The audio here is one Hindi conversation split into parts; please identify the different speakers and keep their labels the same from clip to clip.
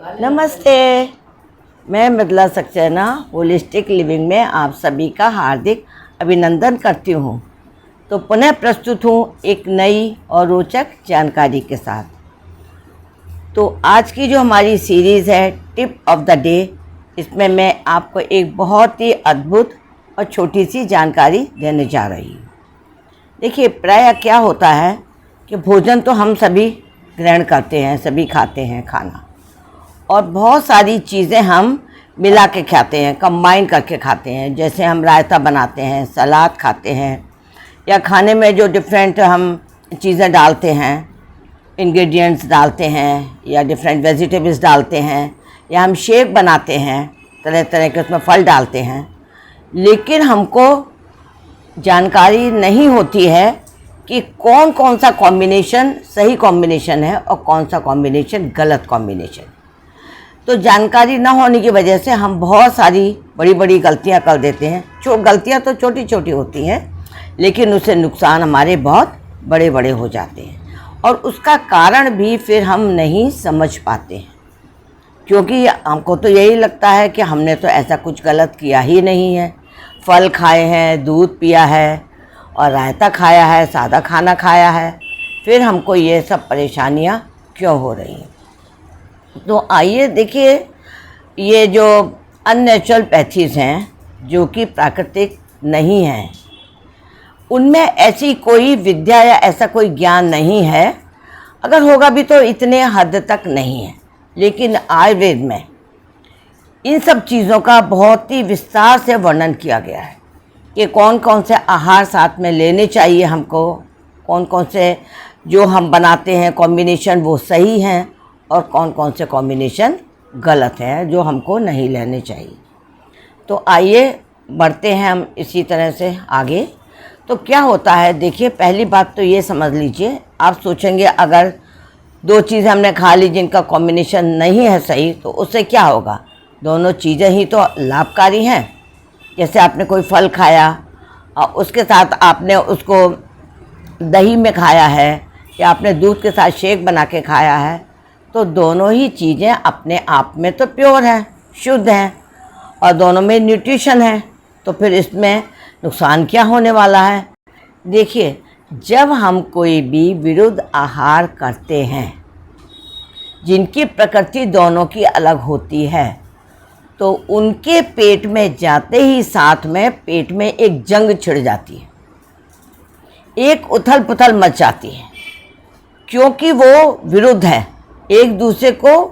Speaker 1: नमस्ते। मैं मृदुला सक्सेना होलिस्टिक लिविंग में आप सभी का हार्दिक अभिनंदन करती हूँ। तो पुनः प्रस्तुत हूँ एक नई और रोचक जानकारी के साथ। तो आज की जो हमारी सीरीज़ है टिप ऑफ द डे, इसमें मैं आपको एक बहुत ही अद्भुत और छोटी सी जानकारी देने जा रही हूँ। देखिए, प्रायः क्या होता है कि भोजन तो हम सभी ग्रहण करते हैं, सभी खाते हैं खाना, और बहुत सारी चीज़ें हम मिला के खाते हैं, कंबाइन करके खाते हैं। जैसे हम रायता बनाते हैं, सलाद खाते हैं, या खाने में जो डिफरेंट हम चीज़ें डालते हैं, इंग्रेडिएंट्स डालते हैं, या डिफरेंट वेजिटेबल्स डालते हैं, या हम शेक बनाते हैं, तरह तरह के उसमें फल डालते हैं। लेकिन हमको जानकारी नहीं होती है कि कौन कौन सा कॉम्बिनेशन सही कॉम्बिनेशन है और कौन सा कॉम्बिनेशन गलत कॉम्बिनेशन। तो जानकारी ना होने की वजह से हम बहुत सारी बड़ी बड़ी गलतियां कर देते हैं। जो गलतियां तो छोटी छोटी होती हैं, लेकिन उससे नुकसान हमारे बहुत बड़े बड़े हो जाते हैं, और उसका कारण भी फिर हम नहीं समझ पाते हैं। क्योंकि हमको तो यही लगता है कि हमने तो ऐसा कुछ गलत किया ही नहीं है। फल खाए हैं, दूध पिया है, और रायता खाया है, सादा खाना खाया है, फिर हमको ये सब परेशानियां क्यों हो रही हैं। तो आइए देखिए, ये जो अननेचुरल पैथीज़ हैं, जो कि प्राकृतिक नहीं हैं, उनमें ऐसी कोई विद्या या ऐसा कोई ज्ञान नहीं है। अगर होगा भी तो इतने हद तक नहीं है। लेकिन आयुर्वेद में इन सब चीज़ों का बहुत ही विस्तार से वर्णन किया गया है कि कौन कौन से आहार साथ में लेने चाहिए हमको, कौन कौन से जो हम बनाते हैं कॉम्बिनेशन वो सही हैं, और कौन कौन से कॉम्बिनेशन गलत हैं जो हमको नहीं लेने चाहिए। तो आइए बढ़ते हैं हम इसी तरह से आगे। तो क्या होता है, देखिए, पहली बात तो ये समझ लीजिए, आप सोचेंगे अगर दो चीज़ें हमने खा ली जिनका कॉम्बिनेशन नहीं है सही, तो उससे क्या होगा। दोनों चीज़ें ही तो लाभकारी हैं। जैसे आपने कोई फल खाया और उसके साथ आपने उसको दही में खाया है, या आपने दूध के साथ शेक बना के खाया है, तो दोनों ही चीज़ें अपने आप में तो प्योर हैं, शुद्ध हैं, और दोनों में न्यूट्रिशन है। तो फिर इसमें नुकसान क्या होने वाला है। देखिए, जब हम कोई भी विरुद्ध आहार करते हैं जिनकी प्रकृति दोनों की अलग होती है, तो उनके पेट में जाते ही साथ में पेट में एक जंग छिड़ जाती है, एक उथल पुथल मच जाती है, क्योंकि वो विरुद्ध है, एक दूसरे को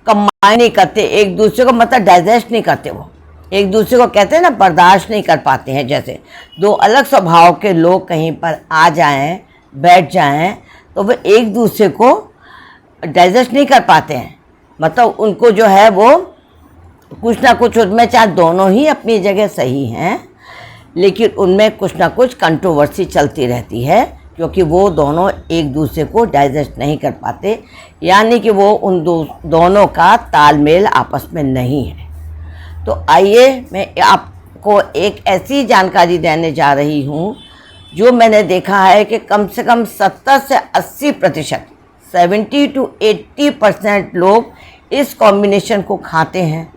Speaker 1: कंबाइन नहीं करते, एक दूसरे को मतलब डाइजेस्ट नहीं करते। वो एक दूसरे को कहते हैं ना, बर्दाश्त नहीं कर पाते हैं। जैसे दो अलग स्वभाव के लोग कहीं पर आ जाएं, बैठ जाएं, तो वो एक दूसरे को डाइजेस्ट नहीं कर पाते हैं। मतलब उनको जो है वो कुछ ना कुछ, उनमें चाहे दोनों ही अपनी जगह सही हैं, लेकिन उनमें कुछ ना कुछ कंट्रोवर्सी चलती रहती है, क्योंकि वो दोनों एक दूसरे को डाइजेस्ट नहीं कर पाते, यानी कि वो उन दोनों का तालमेल आपस में नहीं है। तो आइए मैं आपको एक ऐसी जानकारी देने जा रही हूँ जो मैंने देखा है कि कम से कम 70 से 80%, 70 to 80% लोग इस कॉम्बिनेशन को खाते हैं,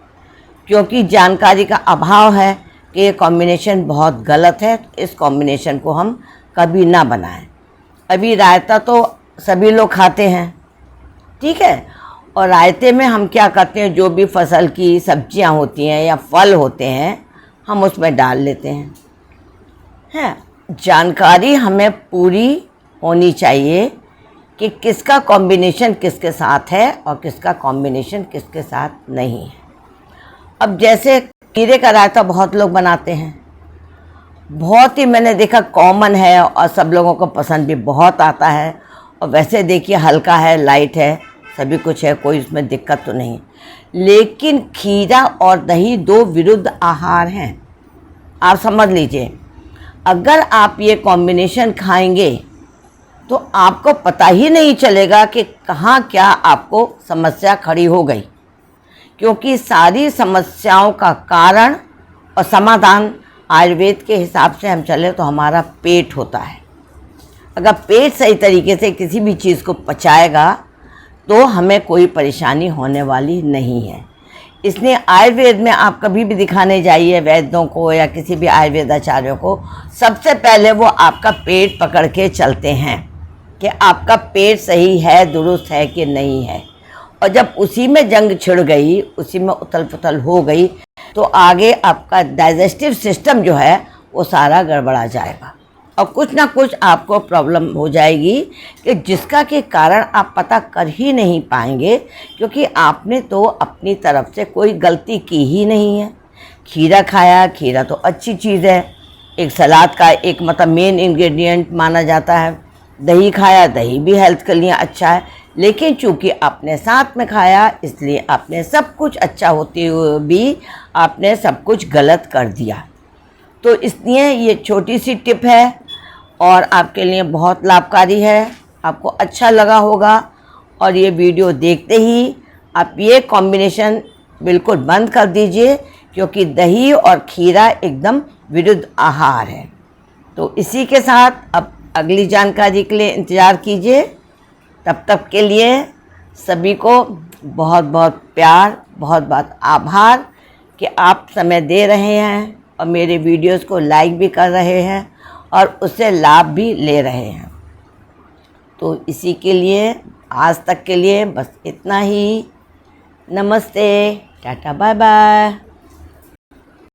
Speaker 1: क्योंकि जानकारी का अभाव है कि ये कॉम्बिनेशन बहुत गलत है। इस कॉम्बिनेशन को हम कभी ना बनाएं। अभी रायता तो सभी लोग खाते हैं, ठीक है, और रायते में हम क्या करते हैं, जो भी फसल की सब्जियां होती हैं या फल होते हैं, हम उसमें डाल लेते हैं। जानकारी हमें पूरी होनी चाहिए कि किसका कॉम्बिनेशन किसके साथ है और किसका कॉम्बिनेशन किसके साथ नहीं है। अब जैसे खीरे का रायता बहुत लोग बनाते हैं, बहुत ही मैंने देखा कॉमन है, और सब लोगों को पसंद भी बहुत आता है। और वैसे देखिए हल्का है, लाइट है, सभी कुछ है, कोई इसमें दिक्कत तो नहीं। लेकिन खीरा और दही दो विरुद्ध आहार हैं, आप समझ लीजिए। अगर आप ये कॉम्बिनेशन खाएंगे तो आपको पता ही नहीं चलेगा कि कहाँ क्या आपको समस्या खड़ी हो गई, क्योंकि सारी समस्याओं का कारण और समाधान आयुर्वेद के हिसाब से हम चले तो हमारा पेट होता है। अगर पेट सही तरीके से किसी भी चीज़ को पचाएगा तो हमें कोई परेशानी होने वाली नहीं है। इसलिए आयुर्वेद में आप कभी भी दिखाने जाइए वैद्यों को या किसी भी आयुर्वेदाचार्यों को, सबसे पहले वो आपका पेट पकड़ के चलते हैं कि आपका पेट सही है, दुरुस्त है कि नहीं है। और जब उसी में जंग छिड़ गई, उसी में उथल पुथल हो गई, तो आगे आपका डाइजेस्टिव सिस्टम जो है वो सारा गड़बड़ा जाएगा और कुछ ना कुछ आपको प्रॉब्लम हो जाएगी कि जिसका के कारण आप पता कर ही नहीं पाएंगे, क्योंकि आपने तो अपनी तरफ से कोई गलती की ही नहीं है। खीरा खाया, खीरा तो अच्छी चीज़ है, एक सलाद का एक मतलब मेन इंग्रेडिएंट माना जाता है। दही खाया, दही भी हेल्थ के लिए अच्छा है, लेकिन चूंकि आपने साथ में खाया इसलिए आपने सब कुछ अच्छा होते हुए भी आपने सब कुछ गलत कर दिया। तो इसलिए ये छोटी सी टिप है और आपके लिए बहुत लाभकारी है। आपको अच्छा लगा होगा और ये वीडियो देखते ही आप ये कॉम्बिनेशन बिल्कुल बंद कर दीजिए, क्योंकि दही और खीरा एकदम विरुद्ध आहार है। तो इसी के साथ अब अगली जानकारी के लिए इंतज़ार कीजिए। तब तक के लिए सभी को बहुत बहुत प्यार, बहुत बहुत आभार कि आप समय दे रहे हैं और मेरे वीडियोस को लाइक भी कर रहे हैं और उससे लाभ भी ले रहे हैं। तो इसी के लिए आज तक के लिए बस इतना ही। नमस्ते, टाटा, बाय बाय।